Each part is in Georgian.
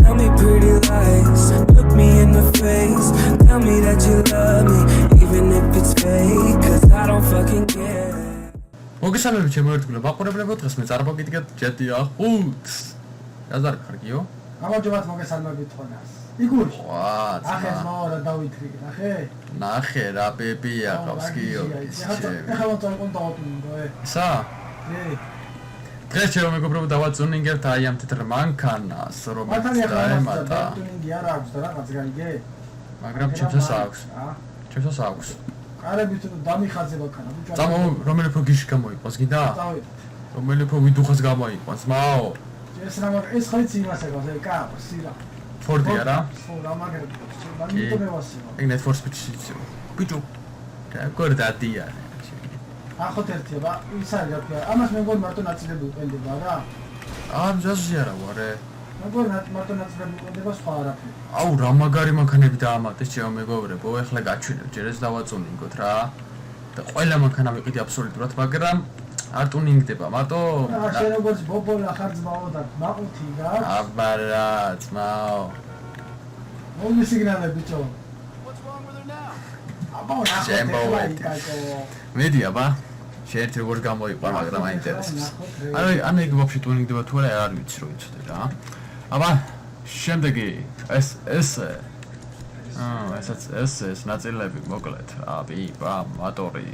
Tell me pretty lies, look me in the face. Tell me that you love me, even if it's fake, cause I don't fucking care. მოგესალმებით ჩემო ერთგულო მაყურებლებო, დღეს მე წარმოგიდგეთ ჯეტია 5-ს. რაზარ ხარგიო? გამარჯობათ მოგესალმებით თქვენას. იგურში. ვა, ახლა მოვა დავითრი, ნახე? ნახე რა ბებია ყავს კიო. ახლა მოწონყონ დავატუნდო. სა? დღეს ჩემო მეგობრებო დავაწუნინგებთ აი ამ თეთრ მანქანას, რომელიც დაემატა. ტუნინგი არ აქვს და რაღაც გაიგე? მაგრამ ჩემსაც აქვს. ჩემსაც აქვს. კარებით დამიხაზება ქანა ბიჭო. წამო რომელი უფრო გიში გამოიყვანს გინდა? დავით. რომელი უფრო ვიდუხას გამოიყვანს, მაო? ეს ხაიცი იმას ეკავს, კაპ, სირა. ფორდი არა? რა მაგარი. დამიტოვებასიო. ეგ Need for Speed-ში. ბიჭო. რა გორდადია. ახოთ ერთია, ის არის რა ქვია. ამას მე მგონი მარტო ნაწილები უყენდება რა. ამ ჯაზი არა ვარე. მე მგონი მარტო ნაწილები უყენდება სხვა არაფერი. აუ რა მაგარი მანქანები დაამატეს ჩემო მეგობრებო, ეხლა გაჩვენებ, ჯერ ეს დავაწუნინგოთ რა. და ყველა მანქანა ვიყიდი აბსოლუტურად, მაგრამ არ ტუნინგდება, მარტო შენ როგორც ბობოლა ხარ ძმაო და მაყუთი რა. აბა რა, ძმაო. მოვი სიგნალები ბიჭო. აბა მედი აბა შეერთი როგორ გამოიყვან, მაგრამ აინტერესებს. ანუ ეგ ვაფშე ტუნინგდება თუ არა, არ ვიცი რო იცოდე რა. აბა შემდეგი ეს ნაწილები მოკლედ რა პიპა მოტორი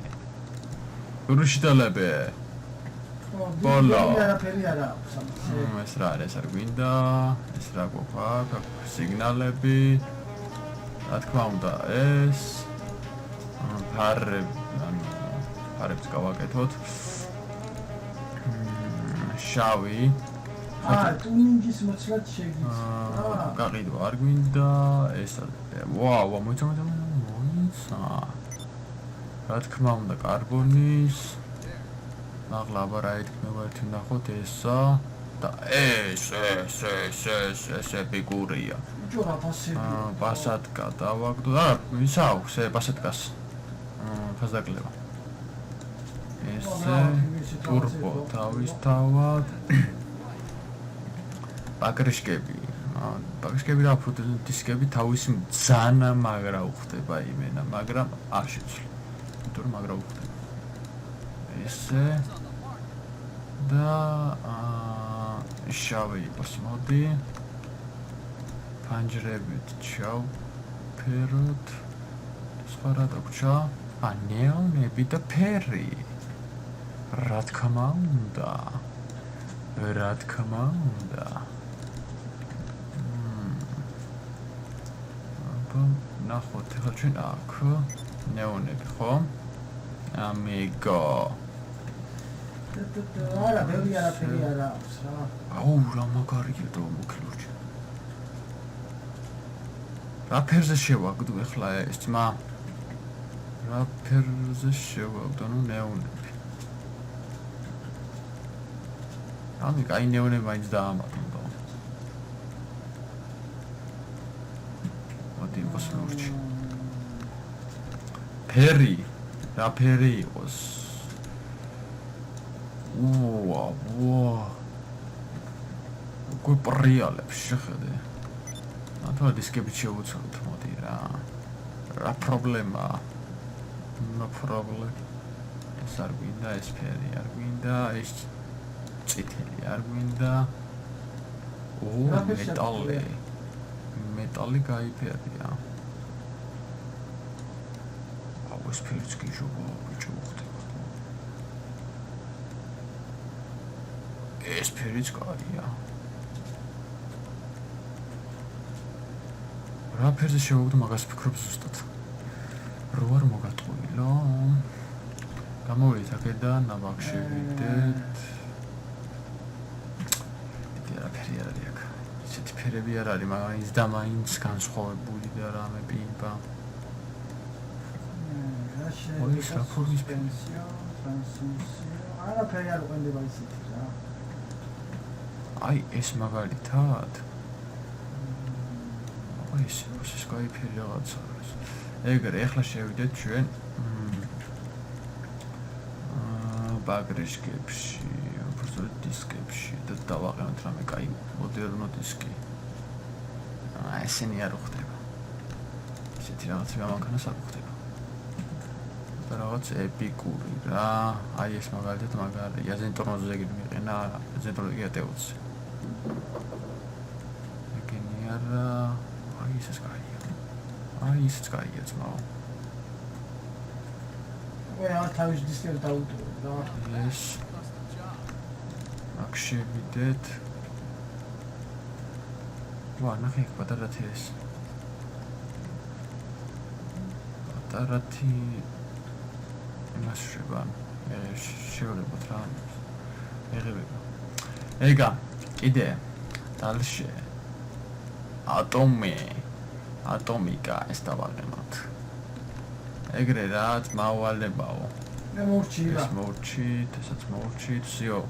რუშიტალები ბოლო არაფერი არა აქვს ამაზე. ეს რა არის არ გვინდა ეს რა გვაქვს სიგნალები რა თქმა უნდა ეს ფარებს გავაკეთოთ შავი ტუნინგის მოცლად შეგვიძლია. გაყიდვა არ გვინდა ეს ვაუ მოიცა რა თქმა უნდა კარბონის მაღლა აბა რა ეთქნება ერთი ნახოთ ესა და ეს ფიგურია ბიჭო რა ფასებია პასატკა დავაგდო და ისა აქვს პასატკას ფასდაკლება ესე ტურბო თავისთავად ბაგრიშკები რა ფუტდისკები თავისი ძანა მაგრა უხდება იმენა, მაგრამ არ შეცვლა. იმიტომ რომ მაგრა უხდება. ესე და შავი იყოს მოდი. ფანჯრებით ჩავფეროთ. სხვა რა დაგვრჩა? ნეონები და ფერი. რა თქმა უნდა. რა თქმა უნდა. ნახოთ ახლა ჩვენ აქ ნეონები ხო? ამიგო. არა, ბევრი არაფერი არა აქვს რა. აუ რა მაგარია და მოკლურჩა. რა ფერზე შევაგდო ახლა ეს ძმა? რა ფერზე შევაგდო ნუ ნეონები. ამი კაი ნეონები მაინც დაამატო. იყოს ლურჯი. ფერი, რა ფერი იყოს. ვაუ. უკვე პრიალებს შეხედე. ათო დისკები შევუცოთ მოდი რა. რა პრობლემა? No problem. ეს არ გვინდა, ეს ფერი არ გვინდა, ეს წითელი არ გვინდა. მეტალი. მეტალი გაიფერია. აუ ეს ფერიც გიჟობა, ბიჭო ხდება. ეს ფერიც კარგია. რა ფერზე შევაგდო მაგას ფიქრობ ზუსტად. რო არ მოგატყუილო. გამოვიდეთ აქედან, ნაბაქ შევიდეთ. რა ფერი არ არის აქ. ისეთი ფერები არ არის, მაგრამ ის და მაინც განსხვავებული და რამე პიმპა. ოი საფურის პენსიო, ტრანსმისიო. არაფერი არ უყენდება ისეთი რა. აი ეს მაგალითად. აი ეს გაიფერი რაღაცა არის. ეგრე ახლა შევიდეთ ჩვენ ბაგრიშკებში. უფრო სწორედ დისკებში და დავაყენოთ რამე კაი მოდერნო დისკი. ესენი არ ხდება. ესეთი რაღაცები ამანქანას არ ხდება. და რაღაც ეპიკური რა. აი ეს მაგალითად მაგარია. ზენტორნოზე გიმიყენა, ზენტორნოზე ატეუცი. ეგენი არა. აი ესეც კაია. აი ესეც კაია ძმაო. აი თავის დისკებს დაუტოვე რა. ეს აქ შევიდეთ. ვა, ნახე იქ პატარათი ეს. პატარათი იმას შევა. შევლებოთ რა. ეღებება. ეგა, კიდე. დალშე. ატომიკა ეს დავაყენოთ. ეგრე რა, მავალებაო. მე მოვჭირა. ეს მოვჭით, ესაც მოვჭით, всё.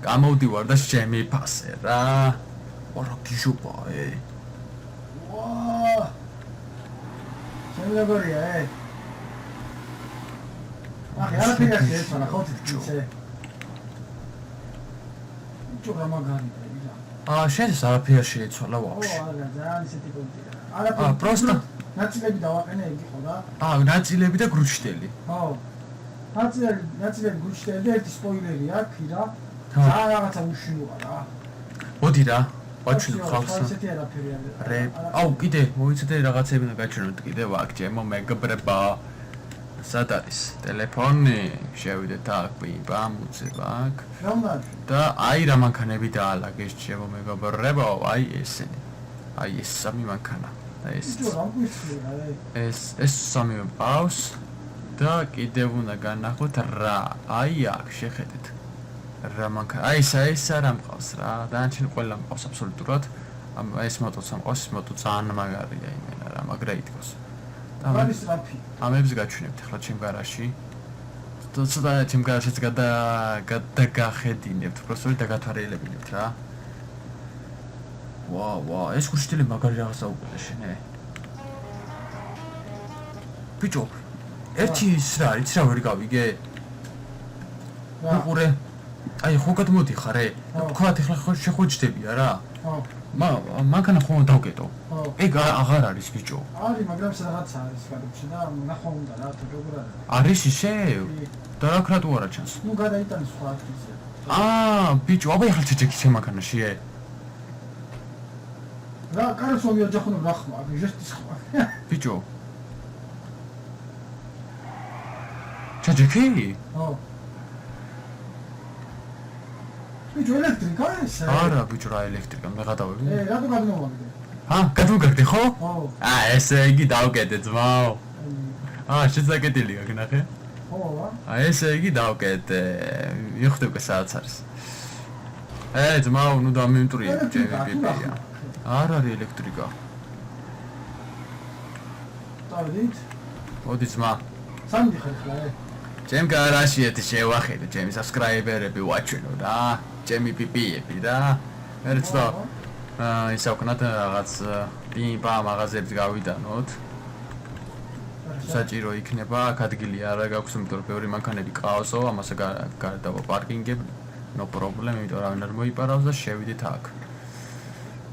გამოვდივარ და შემიფასე რა. ვარა გიჟობა, ვა! შემდეგია, ახი არაფერი არ შეეცვალა, ხო თვითე. ჯობა მაგარია. შენ ეს არაფერი შეეცვალა ვაფშე. არა, ძალიან ისეთი კონტია. არაფერი. პროსტა ნაწილები დავაყენე იგი ხო რა? ნაწილები და გრუჩტელი. ხო. ნაწილები გრუჩტელი და ერთი სპოილერი აქვს, ირა. ძალიან რაღაცა უშინოა რა. მოდი რა, ვაჩვენო ხალხს. ესეთი არაფერი არ. აუ, კიდე, მოიცადე რაღაცები და გაჩვენოთ კიდე ვაკ, ჩემო მეგობრებო. სად არის ტელეფონი? შევიდეთ აქ, ბამ, უცებ აქ. რა უნდა? და აი რა მანქანები დაალაგეს ჩემო მეგობრებო, აი ესენი. აი ეს სამი მანქანა. ეს სამივე პავს და კიდევ უნდა განახოთ რა. აი აქ შეხედეთ. რა მანქანა. აი ეს არ ამყავს რა. დანარჩენი ყველა მყავს აბსოლუტურად. ეს მოტოც ამყავს, ეს მოტო ძალიან მაგარია იმენა რა, მაგრა ითქოს. და არის ტრაფი. ამებს გაჩვენებთ ახლა ჩემ გარაჟში. ცოტა ჩემ გარაჟშიც გადაგახედინებთ, უბრალოდ დაგათვალიერებინებთ რა. ვა, ეს გუშტილი მაგარი რაღაცა უკვე შენე. ბიჭო, ერთი ის რა არის, რა ვერ გავიგე. უყურე. აი, ხო გადმოდიხარ, თქვათ ახლა ხო შეხვეჭდებია რა. ხო. მანქანა ხომ დავკეტო. ხო. ეგ აღარ არის ბიჭო. არის, მაგრამ სადღაც არის გადაჭი და ნახვა უნდა რა, თუ როგორ არის. არის ისე? და რა ქრატუ არა ჩანს. ნუ გადაიტანე სხვა ადგილზე. ბიჭო, აბა ახლა ჩეჩეკი შე მანქანაში რა, კაროს მომი ოჯახუნო ნახმა, აქ ჟესტის ხმა. ბიჭო. ჩეჩეკი? ხო. ბიჭო, ელექტრიკა ეს? არა, ბიჭო, რა ელექტრიკა, მე გადავები. რატო გადმოვაგდე? გადმოგაგდე ხო? ხო. ესე იგი დავკეტე ძმაო. შეძაკეტილი აქ ნახე. ხო, ესე იგი დავკეტე. მიხვდები სადაც არის. ძმაო, ნუ დამიმტრია ჩემი პიპია. არ არის ელექტრიკა. დავით. მოდი ძმა. სამი ხარ ხლა, ჩემ გარაჟში ერთი შევახედე, ჩემი subscriber-ები ვაჩვენო რა. ჩემი პიპიები რა. მე ცოტა ის აკვნათ რაღაც პიმპა მაღაზიებს გავიდანოთ. საჭირო იქნება, აქ ადგილი არა გაქვს, იმიტომ რომ ბევრი მანქანები ყავსო, ამასე გარდა პარკინგები, no problem, იმიტომ რომ არ მოიპარავს და შევიდეთ აქ.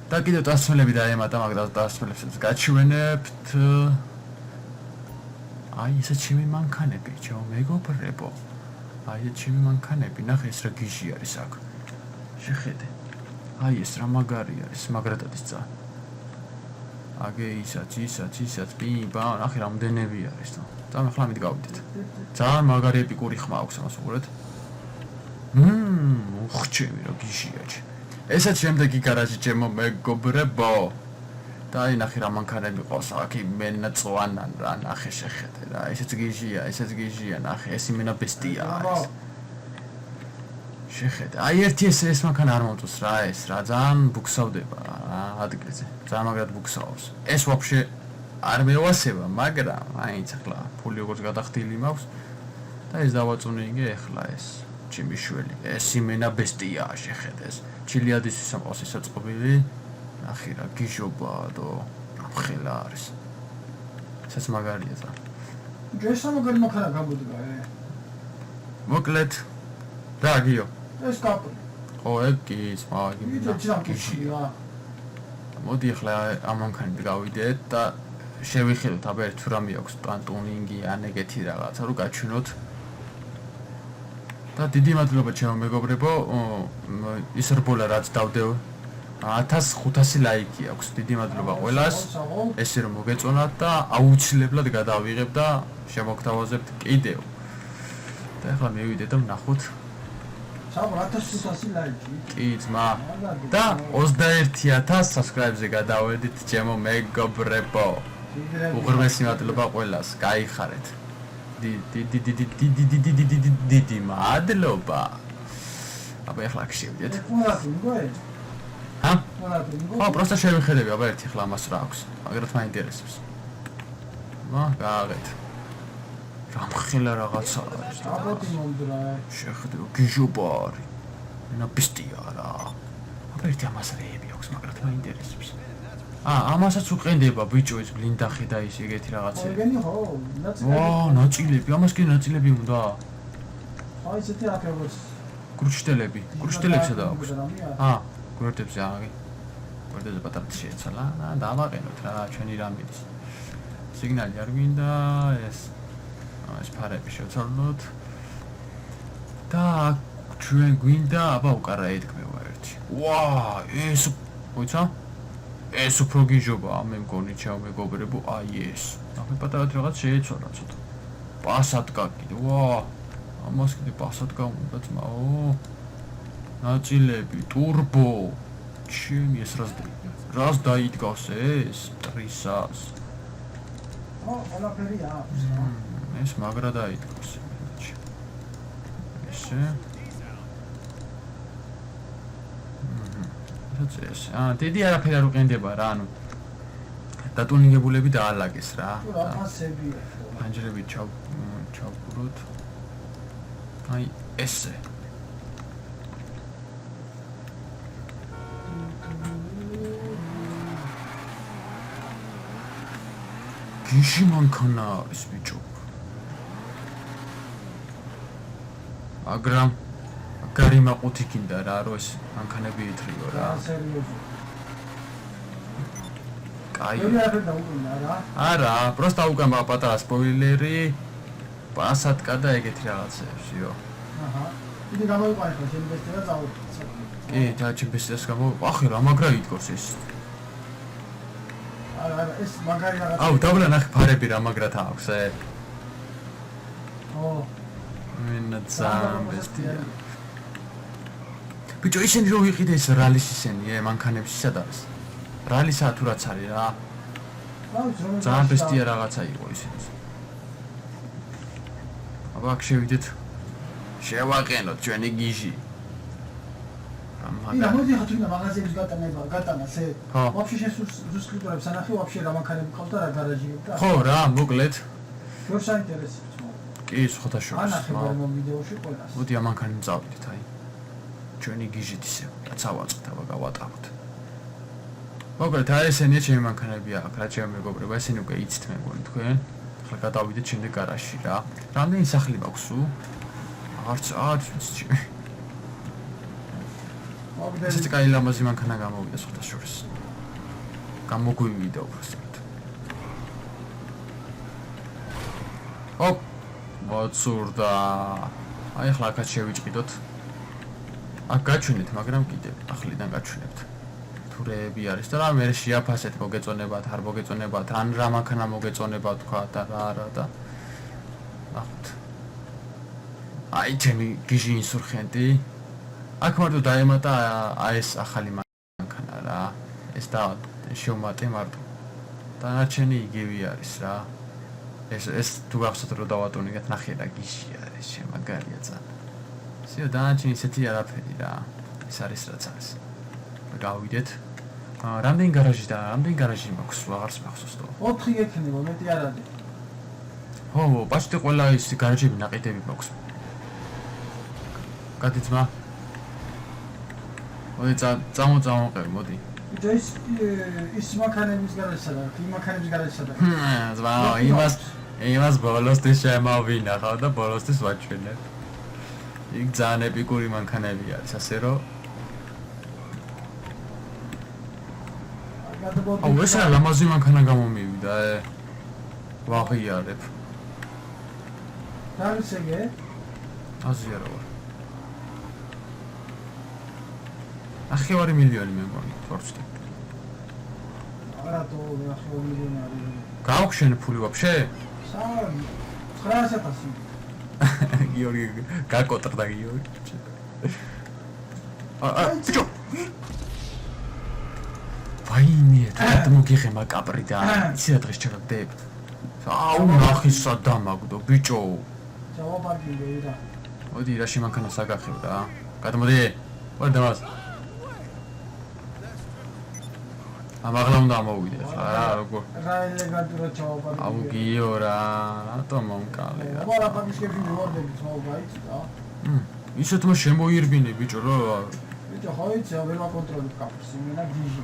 და კიდევ დასმელები დაემატა, მაგრამ დასმელებსაც გაჩვენებთ. აი ესე ჩემი მანქანები, ჩემო მეგობრებო. აი ეს ჩემი მანქანები, ნახე ეს რა გიჟი არის აქ. შეხედე. აი ეს რა მაგარი არის, მაგრატადის წა. აგე ისაც, პიმპა, ნახე რამდენები არის თო. ძალიან ახლა მით გავიდეთ. ძალიან მაგარი ეპიკური ხმა აქვს ამას უყურეთ. უხჩემი რა გიჟია. ესაც შემდეგი გარაჟი ჩემო მეგობრებო. და აი ნახე რა მანქანები ყავს აქ იმენა წვანან რა ნახე შეხედე რა ესეც გიჟია ნახე ეს იმენა ბესტია არის შეხედე აი ერთი ეს მანქანა არ მომწონს რა ეს რა ძალიან ბუქსავდება ადგილზე ძალიან მაგრად ბუქსავს ეს ვაფშე არ მევასება მაგრამ აინც ახლა ფული როგორც გადახდილი მაქვს და ეს დავაწუნინგე ახლა ეს ჩემიშველი ეს იმენა ბესტია შეხედე ეს ჩილიადის სამყავს ის საწყობილი ახი რა გიჟობა და ხელა არის. ეს მაგარია ზა. ჯერ სამაგარი მანქანა გამოდგა, მოკლედ. რა გიო? ეს კაპრი. ხო, ეგ კი ძმა, ვიდეო ჩამკიშია. მოდი ახლა ამ მანქანით გავიდეთ და შევიხედოთ აბა თუ რამე აქვს ტუნინგი ან ეგეთი რაღაცა რომ გაჩვენოთ. და დიდი მადლობა ჩემო მეგობრებო, ის რბოლა რაც დავდევ 1500 ლაიკი აქვს. დიდი მადლობა ყველას. ესე რომ მოგეწონათ და აუცილებლად გადავიღებ და შემოგთავაზებთ კიდევ. და ახლა მივიდეთ და ვნახოთ. ჩავ 1500 ლაიკი. კი ძმა. და 21000 subscribe-ზე გადავედით ჩემო მეგობრებო. უღრმესი მადლობა ყველას. გაიხარეთ. დიდი მადლობა. აბა ახლა შევიდეთ. ჰა? ხო, просто შევიხედები, აბა ერთი ახლა ამას რა აქვს. მაგრამ მაინტერესებს. გააღეთ. რამხელა რაღაცა არის. აბოთი მომდრა. შეხედე, გიჟობარი. ნაპისტია რა. აბა ერთი ამას რეები აქვს, მაგრამ მაინტერესებს. ამასაც უყენდება ბიჭო ეს ბლინდახი და ის ეგეთი რაღაცები. ეგენი ხო, ნაწილები. ნაწილები, ამას კი ნაწილები უნდა. აი ესეთი აკეთებს. კრუშტელები, კრუშტელებსა და აქვს. გვერდებზე აგი. გვერდებზე პატარა შეეცალა და დავაყენოთ რა ჩვენი რამედის. სიგნალი არ გვინდა ეს ფარები შევცვალოთ. და ჩვენ გვინდა აბა უკარა ეთქმევა ერთი. ეს მოიცა? ეს უფრო გიჟობა მე მგონი ჩემო მეგობრებო, აი ეს. ახლა პატარად რაღაც შეეცვალა ცოტა. პასატკა კიდე. ამას კიდე პასატკა უნდა ძმაო. ნაწილები, ტურბო. ჩემი ეს რას დაიდგავს ეს? ტრისას. ყველაფერი აქვს. ეს მაგრა დაიდგავს. ესე. ეს დიდი არაფერი არ უყენდება რა, ანუ დატუნინგებულები დაალაგეს რა. რაღაცებია. პანჯრები ჩავფუროთ. აი ესე. გიჟი მანქანა არის ბიჭო. მაგრამ გარი მაყუთი კიდე რა რო ეს მანქანები ეთრიო რა. კაი. არა, просто უკან პატარა სპოილერი, პასატკა და ეგეთი რაღაცებშიო. დიდი გამოიყვანე ხო შენ ბესტია წავიდე. კი, და ჩემ ბესტიას ახი რა მაგრა იდგოს ეს. არა, ეს მაგარი რაღაცა. დავლა ნახე ფარები რა მაგრათ აქვს ე. მენაცამ ბესტია. ბიჭო ისინი რო ვიყიდე ეს რალის ისენი მანქანებს ისად არის. რალისა თუ რაც არის რა. ძალიან ბესტია რაღაცა იყო ისინი. აბა აქ შევიდეთ. შევაყენოთ ჩვენი გიჟი. ირა მოდი ხა თუნდა მაღაზიების გატანას ე. ვაფშე შენ სუსკრიპტორებს ანახი ვაფშე რა მანქანები ყავს და რა გარაჟიები და. ხო რა, მოკლედ. შორს საინტერესებს. კი, სხვათა შორის. ანახე რომ ვიდეოში ყველას. მოდი ამ მანქანით წავიდეთ აი. ჩვენი გიჟით ისე წავაწყდ, აბა გავატაროთ. მოკლედ აი ესენია ჩემი მანქანები აქ, რა ჩემი მეგობრებო, ესენი უკვე იცით მე მგონი თქვენ. ახლა გადავიდეთ შემდეგ გარაჟში რა. რამდენი სახლი მაქვს უ? არც ვიცი. ეს კაი ლამაზი მანქანა გამოვიდა სხვათა შორის. გამოგვივიდა უბრალოდ. მოცურდა. აი ახლა აქაც შევიჭიდოთ. აქ გაჩვენეთ, მაგრამ კიდევ ახლიდან გაჩვენებთ. თურეები არის და რა მე შეაფასეთ მოგეწონებათ, არ მოგეწონებათ, ან რა მანქანა მოგეწონება თქვა და რა და ნახოთ. აი ჩემი გიჟი ინსურგენტი. აქ მარტო დაემატა ეს ახალი მანქანა რა. ეს და შევმატე მარტო. დანარჩენი იგივე არის რა. ეს თუ გახსოვთ რომ დავატონიგეთ ნახე რა გიჟი არის, შემაგარია ძალიან. სიო დანარჩენი ისეთი არაფერი რა. ეს არის რაც არის. გავიდეთ. რამდენი გარაჟი მაქვს, აღარც მახსოვს თო. 4 ექნება, მეტი არ არის. ხო, პაშტი ყველა ის გარაჟები ნაყიდები მაქვს. გადიძმა. მოდი წამოყევი, მოდი. ის მანქანების გარაჟსა და იმ მანქანების გარაჟსა და. ზვა, იმას ბოლოსთვის შემოვინახავ და ბოლოსთვის ვაჩვენებ. იქ ძალიან ეპიკური მანქანები არის, ასე რომ აუ ეს რა ლამაზი მანქანა გამომივიდა, ვაღიარებ. დავისეგე? აზიარა ვარ. 9 მილიონი მე მგონი, თორცდი. რატო 9 მილიონი არის? გააქვს ფული ვაფშე? სამ 900.000. გიორგი გაკოტრდა გიორგი. ბიჭო. ვაიმე, რა მოგიღება კაპრი და იცი რა დღეს ჩაგდებ. აუ ნახე სადამაგდო ბიჭო. ჩავაპარკინე რა. მოდი რაში მანქანა საგახებ რა. გადმოდი. ვარ დამას. ამაღლა უნდა ამოვიდე ხა როგორ რა ელეგანტურად ჩავაპარკინე. აუ გიო რა, რატომ მომკალე რა. აბა პაკიშკები მივარდები თაობაიც და. ისეთმა შემოირბინე ბიჭო რა. ბიჭო ხო იცი ვერ ვაკონტროლებ კაპს, იმენა გიჟი.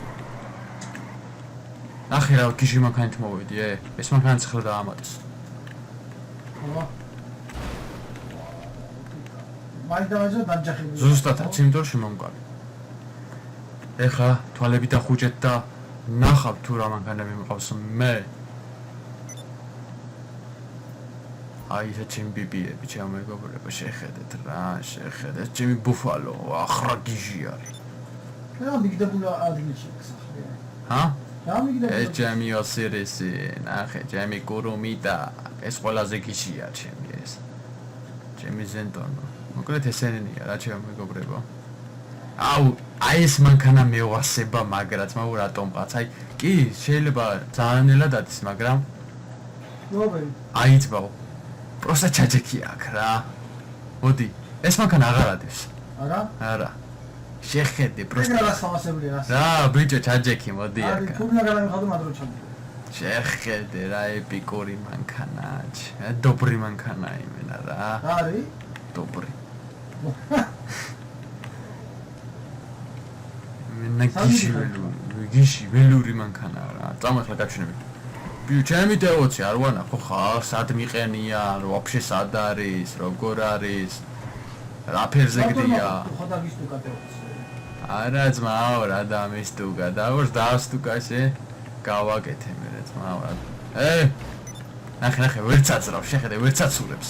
ნახე რა გიჟი მანქანით მოვედი, ეს მანქანა ცხელ დაამატეს. აბა. მაიდავაზო დაჯახები. ზუსტად იმიტომ შემომკალე. ეხა თვალები დახუჭეთ და ნახავ თუ რა მანქანები მყავს მე. აი ეს ჩემი ბიბიები, ჩემი მეგობრები, შეხედეთ რა, შეხედეთ, ჩემი ბუფალო, ახრა გიჟი არის. რა მიგდებულა ადგილში ხსახრია. ჰა? რა მიგდებულა? ეს ჩემი ოსირისი, ნახე, ჩემი კურუმიტა, ეს ყველაზე გიჟია ჩემი ეს. ჩემი ზენტონო. მოკლედ ესენია რა ჩემი მეგობრებო. აუ, აი ეს მანქანა მევასება, მაგრამ თმაუ რატომ პაც? აი, კი, შეიძლება ძალიან ნელა დადის, მაგრამ ნობელი. აი თბაო. პროსტა ჩაჯექი აქ რა. მოდი, ეს მანქანა აღარ ადის. არა? არა. შეხედე, პროსტა. ეგ რა სამასებელია რა. რა, ბიჭო, ჩაჯექი, მოდი აქ. აი, ფულნა გადამიხადო მადრო ჩამო. შეხედე რა ეპიკური მანქანა, დობრი მანქანა იმენა რა. რა არის? დობრი. გიში ველური მანქანა რა. წამახლა გაჩვენები. ჩემი დეოცი არ ვანახო ხა, სად მიყენია, ვაფშე სად არის, როგორ არის, რა ფერზე გდია. ხო და გისტუკა დეოცი. არა ძმაო, რა დამისტუკა, დავორს დაასტუკა ესე. გავაკეთე მე რა ძმაო. ნახე, ვერცაცრავ, შეხედე, ვერცაცურებს.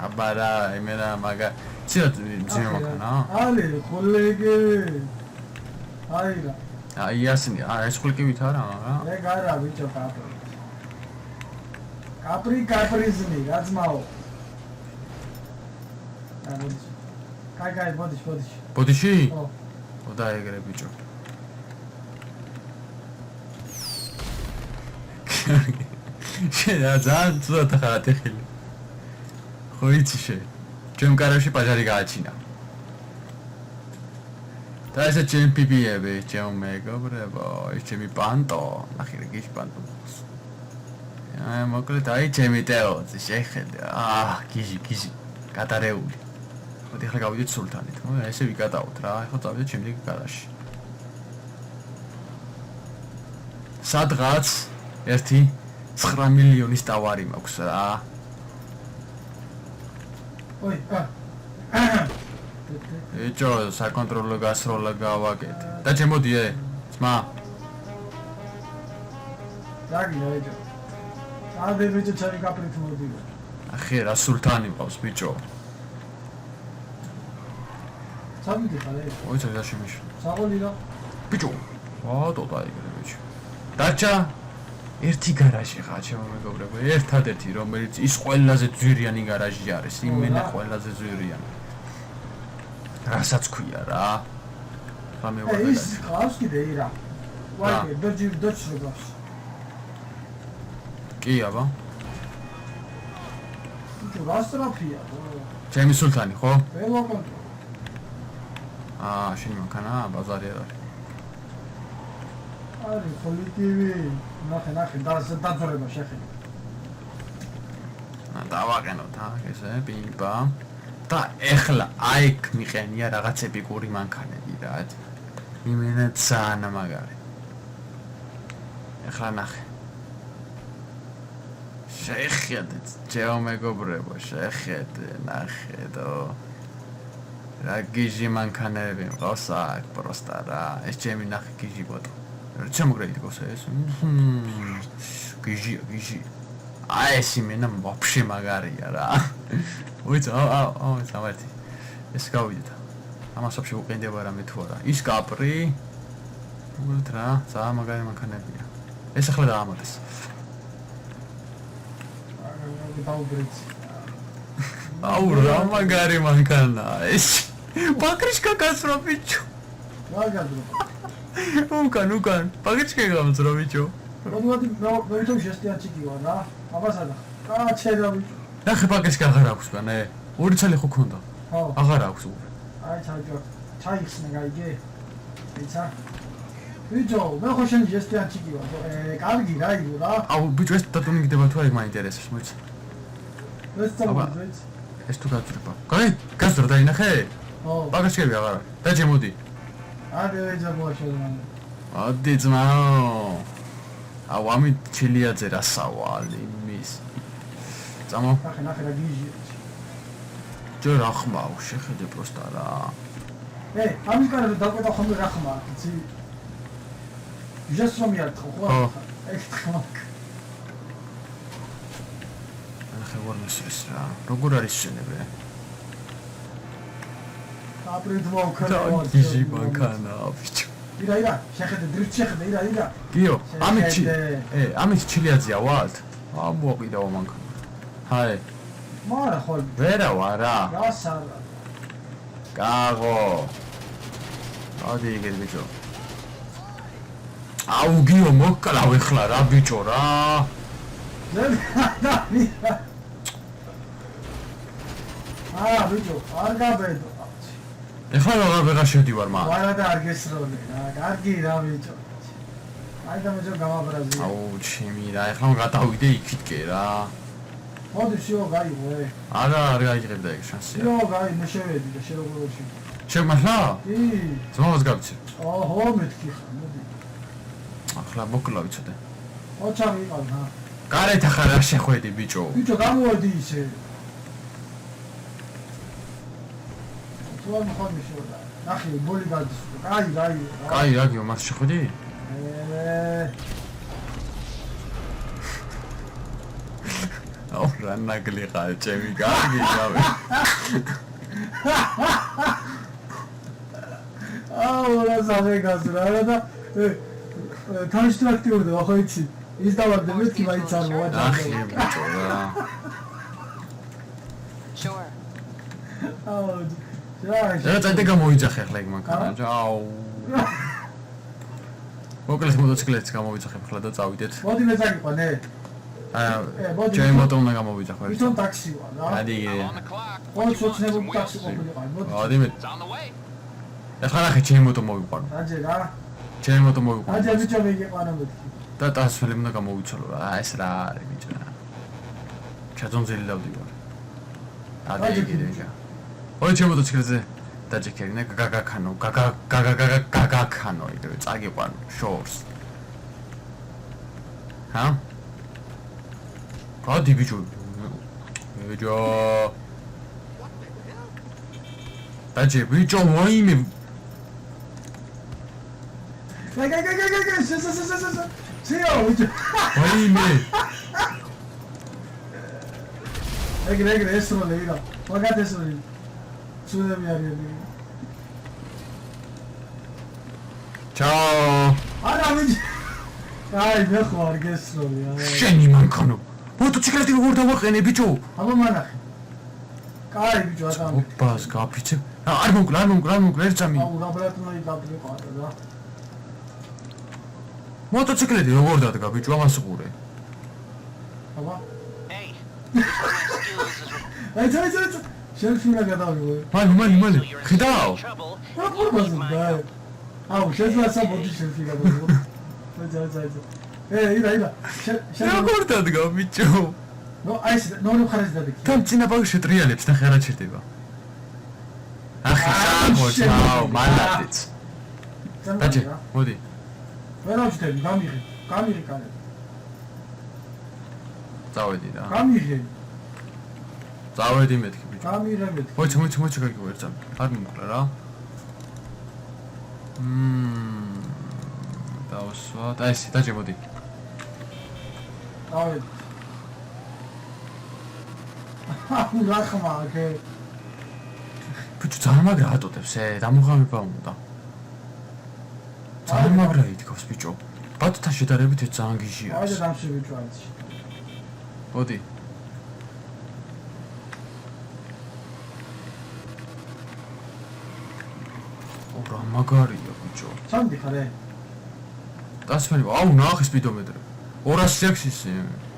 აბა რა, იმენა მაგა, ცირა ძიმე მანქანა. ალე, კოლეგე. აი რა. აი ასნი, ეს ხულკივით არა, მაგრამ ეგ არა ბიჭო კაპრი. კაპრიზმი, რა ძმაო. კაი, ბოდიში. ბოდიში? ო. ოდა ეგრე ბიჭო. შენა ძალიან ცუდად ხარ ატეხილი. ხო იცი შე. ჩემ კარებში პაჟარი გააჩინა. და ესე ჩემი პიპიები, ჩემ მეგობრებო, ეს ჩემი პანტო, ნახე რა გიჟ პანტო. აი მოკლედ აი ჩემი დეოცი შეხედე. გიჟი, გადარეული. მოდი ახლა გავიდეთ სულთანით. ესე ვიკატაოთ რა, ახლა წავიდეთ შემდეგი გარაჟში. სადღაც 1.9 მილიონის ტავარი მაქვს რა. ოი, ეჭო, საკონტროლო გასროლა გავაკეთე. და ჩემოდი ძმა. დაგინა ეჭო. ადე ბიჭო ჩარი კაპრით მოდი. ახე რა სულთანი მყავს ბიჭო. სამიდი ხარ ეს. ოი ცოტა შემიშ. საღოლი რა. ბიჭო. დოდა ეგრე ბიჭო. დაჭა ერთი გარაჟი ხა ჩემო მეგობრებო, ერთადერთი რომელიც ის ყველაზე ძვირიანი გარაჟი არის, იმენა ყველაზე ძვირიანი. რასაც ქვია რა. რა მე ვარ. ის ყავს კიდე ირა. ვაი, დოჩრებს. კი აბა. ბიჭო, რასტრაფია. ჩემი სულთანი ხო? ველო კონტროლ. შენი მანქანა ბაზარი არ არის. არის პოლიტივი. ნახე, დაძრება შეხედე. დავაყენოთ აქ ესე პიმპა. და ეხლა აიქ მიყენია რაღაც ეპიკური მანქანები რა. იმენა ძალიან მაგარი. ეხლა ნახე. შეხედეთ, ჩემო მეგობრებო, შეხედე, ნახე და რა გიჟი მანქანები მყავს აქ პროსტა რა ეს ჩემი ნახე გიჟი ბოტო რა შემოგრედი გოს ეს გიჟი აი ეს იმენა ვაფშე მაგარია რა უიც სამართი ეს გავიდეთ ამას ვაფშე უყენდება რამე თუ არა ის კაპრი უბრალოდ რა ძალიან მაგარი მანქანებია ეს ახლა დაამატეს აუ რა მაგარი მანქანა ეს ბაკრიშკა გასრო ბიჭო რა გადრო უკან ბაკრიშკა გამძრო ბიჭო მოდი მე შეშტიან ჩიკი ვარ რა აბასადა რა ჩერა ბიჭო ნახე ბაკრიშკა აღარ აქვს განე ორი ცალი ხო ქონდა ხო აღარ აქვს უკვე აი ჩაიხსნა გაიგე ეცა ბიჭო მე ხო შენ შეშტიან ჩიკი ვარ კარგი რა იგო რა აუ ბიჭო ეს დატუნინგდება თუ არა მაინტერესებს მოიცა ეს წამოძეთ ეს თუ გაძრება გაი გასძრო დაინახე ხო ბაკრიშკები აღარ დაჯე მოდი ადი ეძაბოაშენ ადი ძმაო აუ ამით ჩილიაძე რა სავალი მის წამო ნახე რა გიჟი ჯერ რა ხმაო შეხედე პროსტა რა ამის კარზე დაკვეთა ხომ რა ხმა იცი ჟესრომიარ ხო ეს ხმა ნახე ვორმესეს რა როგორ არის შენებე აპრინტმა უკანა გიჟი მანქანა ბიჭო ირა შეხედე დრიფტ შეხედე ირა გიო ამით ჩილიაძეა ვალთ ამოყიდა მანქანა ჰაი მარა ხო ვერა ვარა რა სარა კაღო ადი იგი ბიჭო აუ გიო მოკლავ ეხლა რა ბიჭო რა ბიჭო არ გაბედო ეხლა ვეღარ შევდივარ მა ვარა და არ გესროლე რა კარგი რა ბიჭო აი და მეჯო გამაბრაზი აუ ჩემი რა ეხლა გადავიდე იქითკე რა მოდი შევ გაიგო არა არ გაიგებდა ეგ შანსია შევ გაი მე შევედი და შევგოროში შევმასლა კი ზმობას გავიცე ოჰო მეთქი ხარ მოდი ახლა მოკლავ ვიცოდე ოჩა ვიყავ რა გარეთ ახლა რა შეხვედი ბიჭო ბიჭო გამოვედი ისე თუ არ მოხდი შევდა ნახე ბოლი გადის კაი რა გიო მას შეხვედი აუ რა ნაგლი ხარ ჩემი კარგი გავი აუ რა ზაღეგას რა და თანშტრაქტიურდა ხო იცი ის დავარდე მეთქი მაინც არ მოვაჭრე ახი ბიჭო რა Sure. აუ რა წაიდე გამოიძახე ახლა ეგ მანქანა აუ მოკლედ მოტოციკლეთს გამოვიძახე ახლა და წავიდეთ მოდი მე წაგიყვანე ჩემი მოტო უნდა გამოვიძახო ვითომ ტაქსი ვარ რა ადი I'm on the clock. ხო სოცნებულ ტაქსი ყოფილიყარ მოდი ადი მე It's on the way. ახლა ნახე ჩემი მოტო მოვიყვანო აჯე რა ჩემი მოტო მოვიყვანო აჯე ბიჭო მიგიყვანო მეთქი და ტასველი უნდა გამოვიცვალო რა ეს რა არის ბიჭო რა ჩაძონძელი დავდივარ ადი იგი ოი ჩემი მოტოციკლზე დაჭიქერინე გაგაქანო გაგაქანო იგივე წაგიყვანო შორს ჰა გადი ბიჭო დაჭი ბიჭო ვაიმე შეო ბიჭო ვაიმე ეგრე ესროლე ირა მაგათ ესროლე სულები არიან ჩაო არა ბიჭო აი მე ხო არ გესროლე შენი მანქანო მოტოციკლეთი როგორ დავაყენე ბიჭო აბა მანახე კაი ბიჭო ატამ ოპას გაფიცე არ მომკლა ერთ წამი აუ რაბლატნოი დაბრიყავდა რა მოტოციკლეთი როგორ დადგა ბიჭო ამას უყურე აბა Hey. Skills is აი შენშუნა გადავიღო მალე ხედავ trouble. რა პრობლემა გაი აუ შეძლო საბოდი შენში გადავიღო ირა შენ როგორ დადგა ბიჭო ნო აი ეს ნორ ხარეს დადიქი თან წინა ბავშვი ტრიალებს და ხერა ჩერდება ახი სამოჩაო მალადიც დაჭი მოდი ვერავჩდები გამიღე კანე წავედი რა გამიღე წავედი მეთქი ბიჭო. გამირებეთ. მოიცა გაიგივერცა. არ მიმოყრა რა. დავსვათ. აი ესე დაჭებოდი. დავით. რა ხმა აქ? ბიჭო ძალიან მაგრა ატოტებს დამოღამება უნდა. ძალიან მაგრა ითქავს ბიჭო. ბატონთან შედარებით ეს ძალიან გიჟია. აი და დამშვი ბიჭო არის. მოდი. ურა მაგარია ბიჭო. სანდი ხარე? დასმენი, აუ ნახე სპიდომეტრი. 200 ლექსის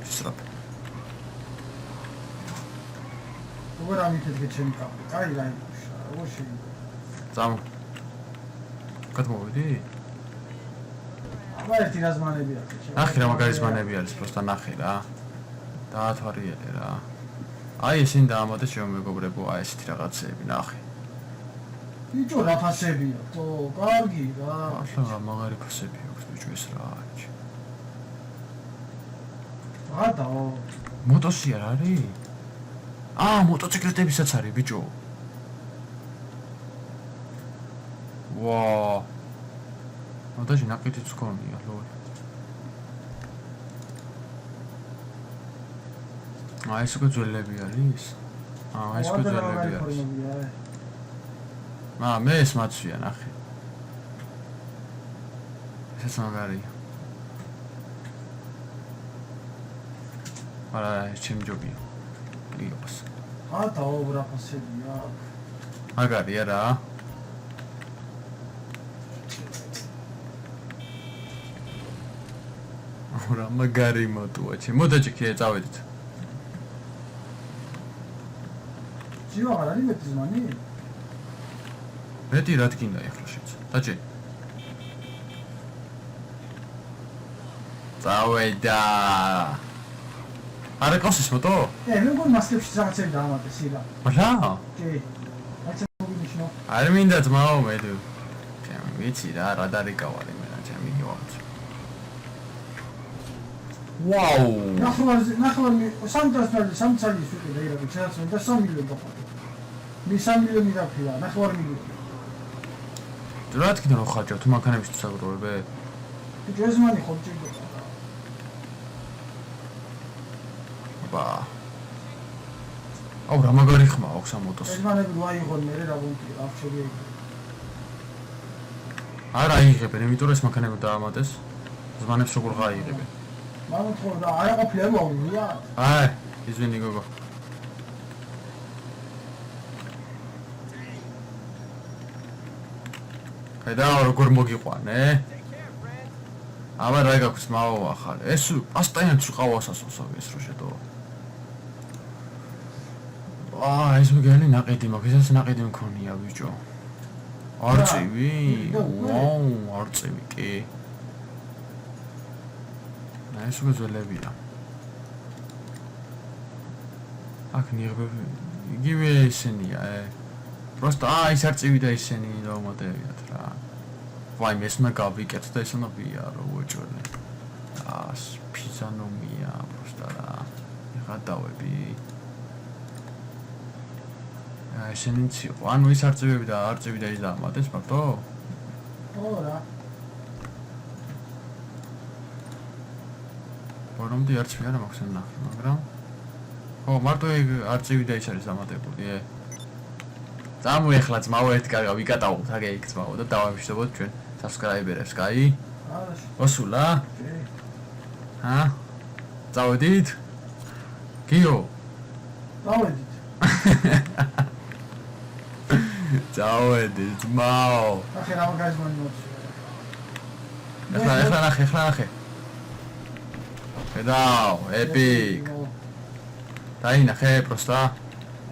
ისრაფ. როგორ ამითეთქე ჩემი კაპი? კაი რა იშა, როგორ შეიძლება? წამო. გადმოვიდი? აბა ერთი რაზმანები აქვს. ნახე რა მაგარი ზმანები არის, პროსტა ნახე რა. დაათვალიერე რა. აი ესენი დაამატე ჩემო მეგობრებო, აი ესეთი რაღაცეები ნახე. ბიჭო რა ფასებია? თო, კარგი რა. ახლა რა მაგარი ფასები აქვს ბიჭო ეს რა არის. გადაო. მოტოსი არ არის? მოტოციკლეტებისაც არის ბიჭო. ვა. მოდაში ნაკეთიც გქონია, ლოლ. ეს უკვე ძველები არის? ეს უკვე ძველები არის. მე ეს მაცვია, ნახე. ეს მაგარია. არა, ჩემ ჯობია. იოს. გადაო რა ფასებია? მაგარია რა. რა მაგარი მოტოა ჩემ. მოდაჭიქია წავედით. ჯიო არ არის მეტი ზმანი? მეტი რა თქინდა ახლა შეც. დაჭი. წავედა. არა ყავს ეს მოტო? მე მგონი მასკებში რაღაცები დაამატეს ირა. რა? კი. რაც მოგინიშნო. არ მინდა ძმაო მე თუ. ჩემი ვიცი რა დარიკავარი მე რა ჩემი გიوامც. ვაუ! ნახევარი 300 წელი ვიყიდა ირა, ჩააცმე და 3 მილიონი დაყავდა. მე 3 მილიონი დაფილა, ნახევარი მილიონი. რა თქმა უნდა ხარჯავ თუ მანქანების წაგროვებე? ბიჭო ეს მანი ხო ჭირდება. აუ რა მაგარი ხმა აქვს ამ მოტოს. ეს მანები რა იღონ მე რა ვუნტი აღჩები. არა იღებენ, იმიტომ რომ ეს მანქანები დაამატეს. ზმანებს როგორ გაიღებენ? მაგრამ ხო და არა ყოფილი არ მოვიდა. აი, извини გოგო. და როგორ მოგიყვანე? აბა რა გაქვს მაო ახალ. ეს პასტაიანც ყავასასოსო ეს რო შედო. ეს მგელი ნაყიდი მაქვს, ეს ნაყიდი მქონია ბიჭო. არწივი? ვაუ, არწივი კი. ეს უკვე ძველებია. აქ ნიღბები, იგივე ისენია, просто ის არწივი და ისენი რა მომატებიათ რა. ვაი, მე სმა გავიკეთ და ისინი ვიარო უეჭველი. ფიზანომია, просто რა. გადავები. ისინი ციო, ანუ ის არწივები და ის დაამატეს მარტო? ხო რა. რომდი არწივი არა მაქვს ნახე, მაგრამ ხო, მარტო არწივი და ის არის დამატებული, წამოეხლა ძმაო ერთგაგა ვიკატავთ აგე იქ ძმაო და დავამშვიდობოთ ჩვენ subscriber-ებს, კაი? არაში. ოსულა? წავედით? გიო? წავედით. წავედით, ძმაო. ახლა რა მაგაზმანი მოწ. ეხლა ნახე. Pedao, epic. დაინახე პროსტა.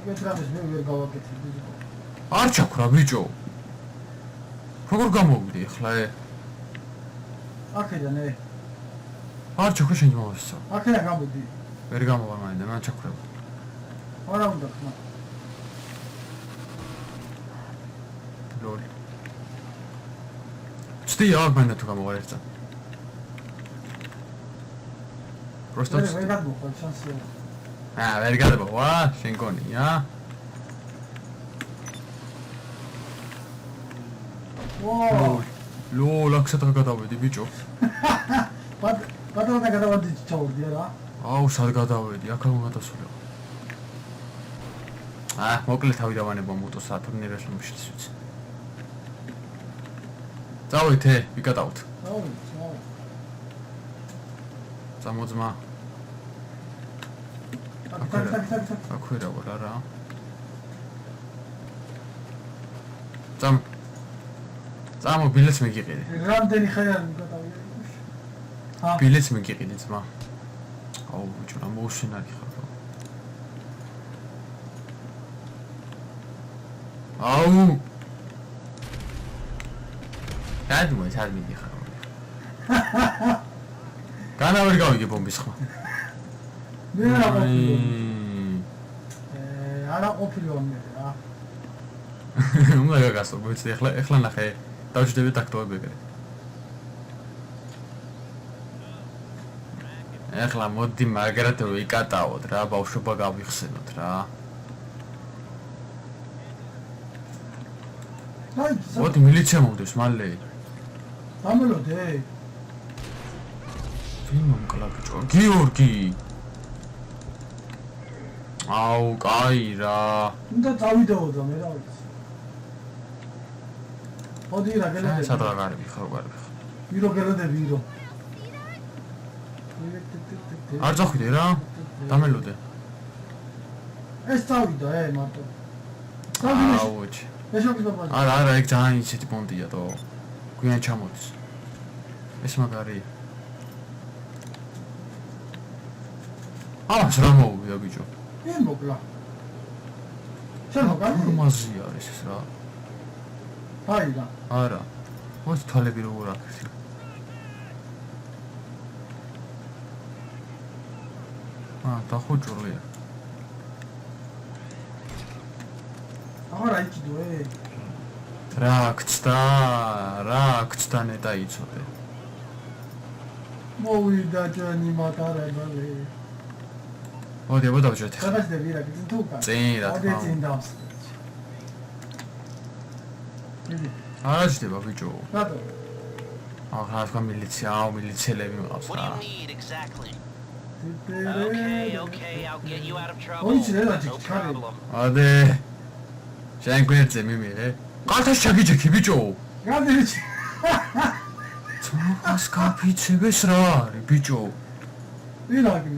ეგეთ რამეს მე ვერ გავაკეთებ. არ ჩაქრა ბიჭო. როგორ გამოვიდი ახლა? აქედან არ ჩაქრა შენ მომასწავ. აქედან გამოვიდი. ვერ გამოვარ მაინდა, მან ჩაქრება. არა უნდა ხმა. ლოლ. ცდი აქ მაინდა თუ გამოვარ ერთად. პროსტა ვერ გადმოხვალ შანსია. ვერ გადმოვა, შენ გონია. ვა ლო ლაქსატა გადავედი ბიჭო პატრონა გადავედი ჩაურდია რა აუ სად გადავედი აქ უნდა დასულიყო მოკლედ თავი დავანება მოტოს სატურნირებში მიშლის წავით ვიკატავთ წამოძმა აქვე რა ვარ არა წამო ბილეთს მიგიყიდე რამდენი ხანი ვიკატავია ბილეთს მიგიყიდე ძმა აუ ბიჭო რა მოუსინარი ხარ აუ სად მიდიხარ განა ვერ გავიგე ბომბის ხმა მე არა ყოფილი ვარ რა უნდა გაგასო ვიცი ეხლა ნახე დავჭდები ტაქტოები ეხლა მოდი მაგრად ვიკატაოთ რა ბავშვობა გავიხსენოთ რა მოდი მილიცია მომდეს მალე დამელოდე ვინ მომკლა ბიჭო გიორგი აუ კაი რა უნდა წავიდეო და მე რა ვიცი მოდი რა გელოდები სადღა გარები ხარ ვირო გელოდები ვირო არ წახვიდე რა დამელოდე ეს წავიდა მარტო აუჩ ეშოქება არა ეგ ძალიან ისეთი პონტია თო გვიან ჩამოდის ეს მაგარი რა მოვიდა ბიჭო მე მოკლა შენ მოკლა მაზი არის ეს რა აი რა არა მოც თვალები როგორ აქვს დახუჭულია აღარა იქიდო რა აქცდა ნეტა იცოდე მოვიდა ჯანი მატარებელი მოდი დავჭერთ გადაჭდები რა გიწინ თუ კა წინ რა თქმა უნდა წინ დავს არა ჯდება ბიჭო რატო ახლა თქვა მილიციელები მყავს What do რა you need exactly? Okay, I'll get you out of trouble. ოიცი რა No ჩიქარი problem. ადე შენ გვერდზე მიმირე კალთას ჩაგიჯექი ბიჭო გადაჭი ცოტას კაფიცებს რა არის ბიჭო ვინაგი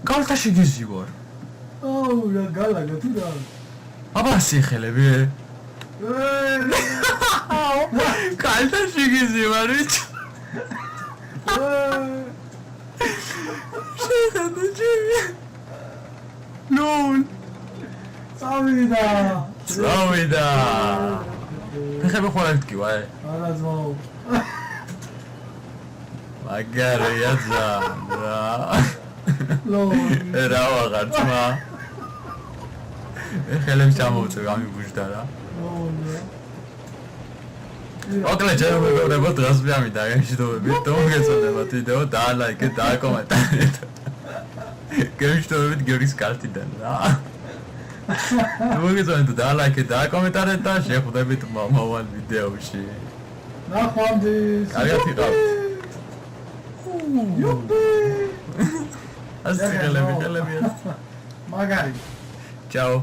კალთაში გიზივარ აუ რა გალაგა თუ რა აბა სიხელები კალთაში გიზივარ ბიჭო შეხედე ჯიმი ნულ წავიდა ხება ხოლმე თქვა არა ძმაო მაგარია ძა რა რა ვაღარ ძმა ხელებს ჩამოვწევ გამიბუჟდა რა ოკლე ჯერ მეგობრებო დღეს მივიდა გემშვიდობები დაგეწოდებათ ვიდეო და ლაიქეთ და კომენტარით გემშვიდობებით გიორგის კარტიდან რა მოგეწონეთ და ლაიქეთ და კომენტარით და შეხვდებით მომავალ ვიდეოში ნახვამდის კარგად იყავთ იუპი ასე ხელები მაგარი ჩაო